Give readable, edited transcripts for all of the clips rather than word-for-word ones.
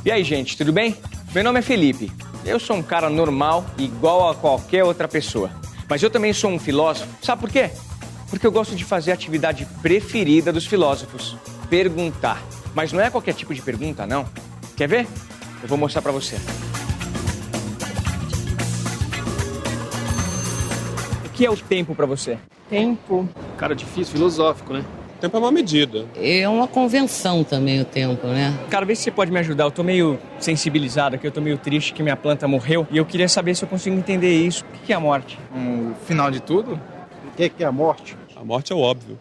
E aí, gente, tudo bem? Meu nome é Felipe. Eu sou um cara normal, igual a qualquer outra pessoa. Mas eu também sou um filósofo. Sabe por quê? Porque eu gosto de fazer a atividade preferida dos filósofos: perguntar. Mas não é qualquer tipo de pergunta, não. Quer ver? Eu vou mostrar pra você. O que é o tempo pra você? Tempo? Cara, difícil, filosófico, né? O tempo é uma medida. É uma convenção também o tempo, né? Cara, vê se você pode me ajudar. Eu tô meio sensibilizado aqui, eu tô meio triste que minha planta morreu. E eu queria saber se eu consigo entender isso. O que é a morte? O final de tudo? O que é a morte? A morte é o óbvio.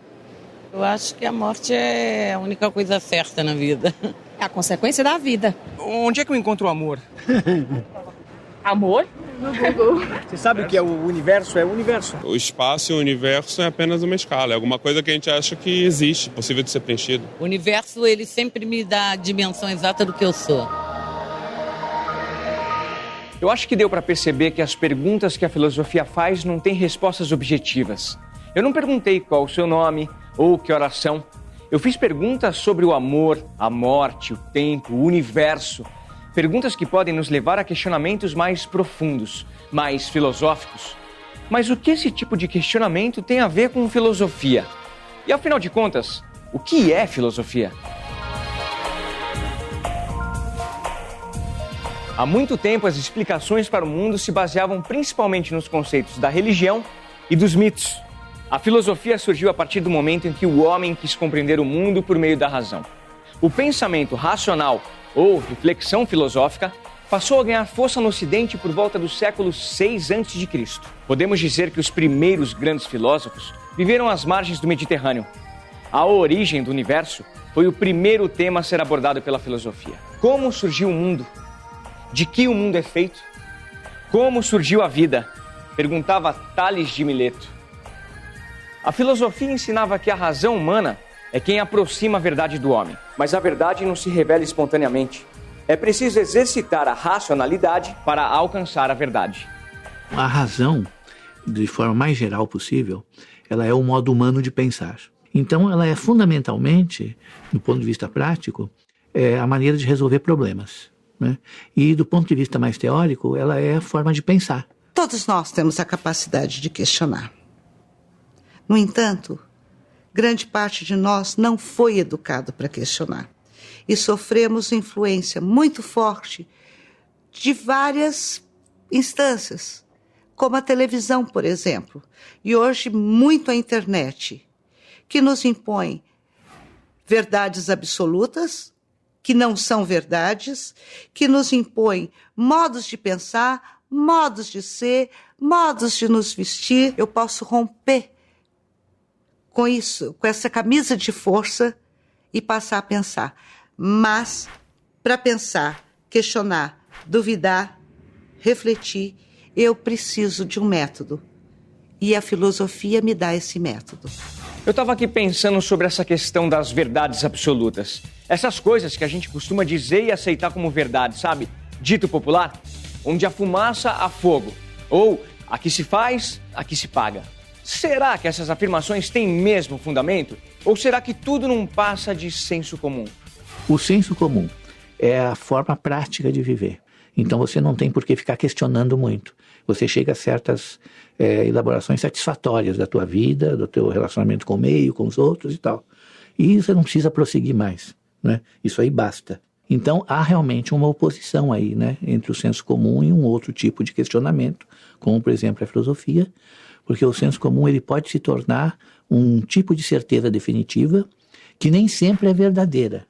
Eu acho que a morte é a única coisa certa na vida. É a consequência da vida. Onde é que eu encontro o amor? Amor? No Google. Você sabe o que é o universo? É o universo. O espaço e o universo é apenas uma escala. É alguma coisa que a gente acha que existe, possível de ser preenchido. O universo, ele sempre me dá a dimensão exata do que eu sou. Eu acho que deu para perceber que as perguntas que a filosofia faz não têm respostas objetivas. Eu não perguntei qual o seu nome ou que horas são. Eu fiz perguntas sobre o amor, a morte, o tempo, o universo. Perguntas que podem nos levar a questionamentos mais profundos, mais filosóficos. Mas o que esse tipo de questionamento tem a ver com filosofia? E afinal de contas, o que é filosofia? Há muito tempo, as explicações para o mundo se baseavam principalmente nos conceitos da religião e dos mitos. A filosofia surgiu a partir do momento em que o homem quis compreender o mundo por meio da razão. O pensamento racional, ou reflexão filosófica, passou a ganhar força no Ocidente por volta do século VI a.C. Podemos dizer que os primeiros grandes filósofos viveram às margens do Mediterrâneo. A origem do universo foi o primeiro tema a ser abordado pela filosofia. Como surgiu o mundo? De que o mundo é feito? Como surgiu a vida? Perguntava Tales de Mileto. A filosofia ensinava que a razão humana é quem aproxima a verdade do homem. Mas a verdade não se revela espontaneamente. É preciso exercitar a racionalidade para alcançar a verdade. A razão, de forma mais geral possível, ela é o modo humano de pensar. Então, ela é fundamentalmente, do ponto de vista prático, a maneira de resolver problemas, né? E do ponto de vista mais teórico, ela é a forma de pensar. Todos nós temos a capacidade de questionar. No entanto, grande parte de nós não foi educado para questionar. E sofremos influência muito forte de várias instâncias, como a televisão, por exemplo, e hoje muito a internet, que nos impõe verdades absolutas, que não são verdades, que nos impõe modos de pensar, modos de ser, modos de nos vestir. Eu posso romper com isso, com essa camisa de força e passar a pensar. Mas, para pensar, questionar, duvidar, refletir, eu preciso de um método. E a filosofia me dá esse método. Eu estava aqui pensando sobre essa questão das verdades absolutas. Essas coisas que a gente costuma dizer e aceitar como verdade, sabe? Dito popular, onde a fumaça há fogo. Ou, aqui se faz, aqui se paga. Será que essas afirmações têm mesmo fundamento? Ou será que tudo não passa de senso comum? O senso comum é a forma prática de viver. Então você não tem por que ficar questionando muito. Você chega a certas elaborações satisfatórias da tua vida, do teu relacionamento com o meio, com os outros e tal. E você não precisa prosseguir mais, né? Isso aí basta. Então há realmente uma oposição aí, né, entre o senso comum e um outro tipo de questionamento, como por exemplo a filosofia, porque o senso comum ele pode se tornar um tipo de certeza definitiva que nem sempre é verdadeira.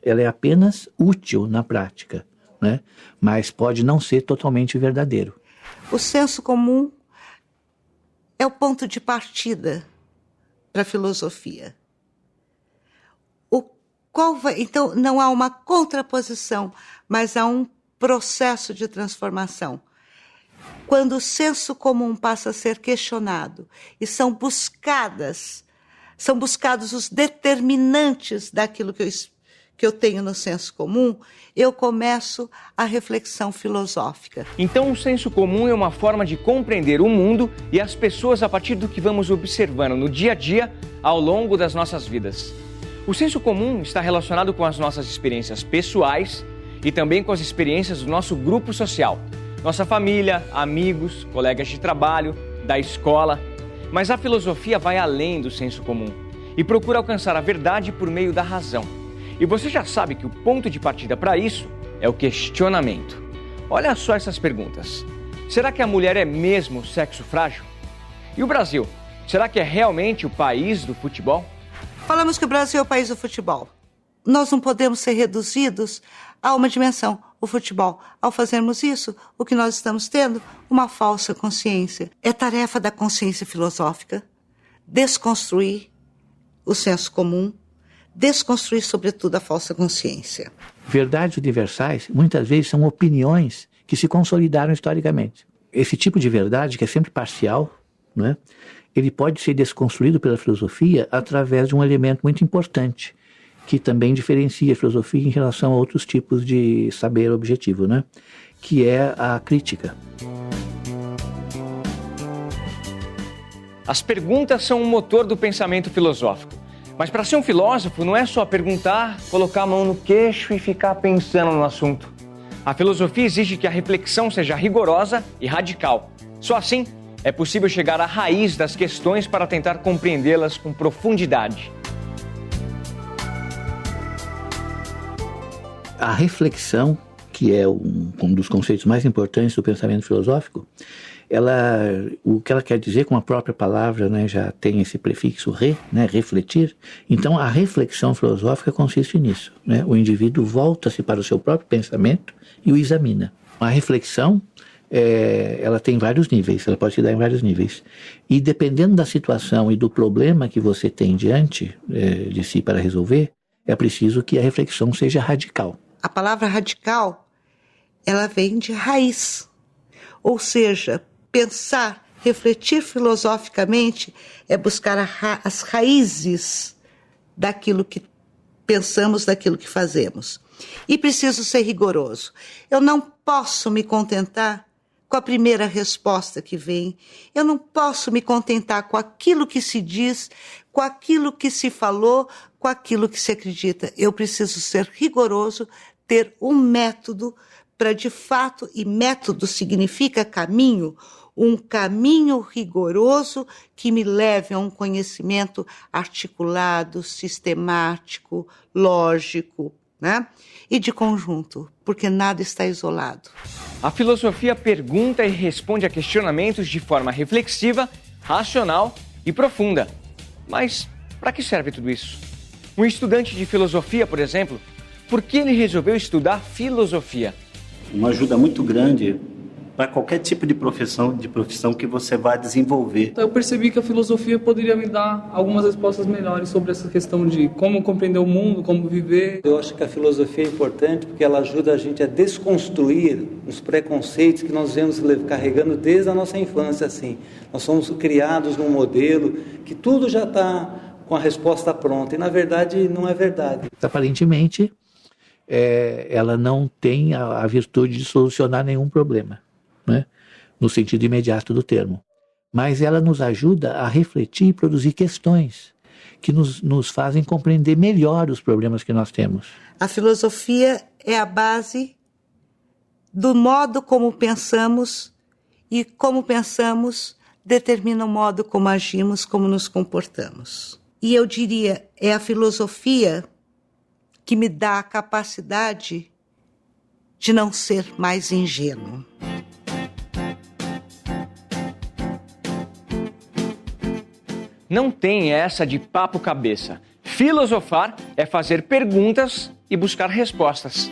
Ela é apenas útil na prática, né? Mas pode não ser totalmente verdadeiro. O senso comum é o ponto de partida para a filosofia. Então, não há uma contraposição, mas há um processo de transformação. Quando o senso comum passa a ser questionado e são buscados os determinantes daquilo que eu tenho no senso comum, eu começo a reflexão filosófica. Então o senso comum é uma forma de compreender o mundo e as pessoas a partir do que vamos observando no dia a dia ao longo das nossas vidas. O senso comum está relacionado com as nossas experiências pessoais e também com as experiências do nosso grupo social, nossa família, amigos, colegas de trabalho, da escola. Mas a filosofia vai além do senso comum e procura alcançar a verdade por meio da razão. E você já sabe que o ponto de partida para isso é o questionamento. Olha só essas perguntas. Será que a mulher é mesmo sexo frágil? E o Brasil? Será que é realmente o país do futebol? Falamos que o Brasil é o país do futebol. Nós não podemos ser reduzidos a uma dimensão, o futebol. Ao fazermos isso, o que nós estamos tendo? Uma falsa consciência. É tarefa da consciência filosófica desconstruir o senso comum, desconstruir, sobretudo, a falsa consciência. Verdades universais, muitas vezes, são opiniões que se consolidaram historicamente. Esse tipo de verdade, que é sempre parcial, né, ele pode ser desconstruído pela filosofia através de um elemento muito importante, que também diferencia a filosofia em relação a outros tipos de saber objetivo, né, que é a crítica. As perguntas são o motor do pensamento filosófico. Mas para ser um filósofo não é só perguntar, colocar a mão no queixo e ficar pensando no assunto. A filosofia exige que a reflexão seja rigorosa e radical. Só assim é possível chegar à raiz das questões para tentar compreendê-las com profundidade. A reflexão, que é um dos conceitos mais importantes do pensamento filosófico, o que ela quer dizer com a própria palavra, né, já tem esse prefixo re, né, refletir. Então a reflexão filosófica consiste nisso, né? O indivíduo volta-se para o seu próprio pensamento e o examina. A reflexão, ela tem vários níveis, ela pode se dar em vários níveis. E dependendo da situação e do problema que você tem diante de si para resolver, é preciso que a reflexão seja radical. A palavra radical, ela vem de raiz, ou seja, pensar, refletir filosoficamente é buscar as raízes daquilo que pensamos, daquilo que fazemos. E preciso ser rigoroso. Eu não posso me contentar com a primeira resposta que vem. Eu não posso me contentar com aquilo que se diz, com aquilo que se falou, com aquilo que se acredita. Eu preciso ser rigoroso, ter um método para, de fato, e método significa caminho, um caminho rigoroso que me leve a um conhecimento articulado, sistemático, lógico, né? E de conjunto, porque nada está isolado. A filosofia pergunta e responde a questionamentos de forma reflexiva, racional e profunda. Mas para que serve tudo isso? Um estudante de filosofia, por exemplo, por que ele resolveu estudar filosofia? Uma ajuda muito grande para qualquer tipo de profissão que você vai desenvolver. Então eu percebi que a filosofia poderia me dar algumas respostas melhores sobre essa questão de como compreender o mundo, como viver. Eu acho que a filosofia é importante porque ela ajuda a gente a desconstruir os preconceitos que nós vemos carregando desde a nossa infância. Assim. Nós somos criados num modelo que tudo já está com a resposta pronta e na verdade não é verdade. Aparentemente, ela não tem a virtude de solucionar nenhum problema, né? No sentido imediato do termo. Mas ela nos ajuda a refletir e produzir questões que nos fazem compreender melhor os problemas que nós temos. A filosofia é a base do modo como pensamos e como pensamos determina o modo como agimos, como nos comportamos. E eu diria, é a filosofia que me dá a capacidade de não ser mais ingênuo. Não tem essa de papo cabeça. Filosofar é fazer perguntas e buscar respostas.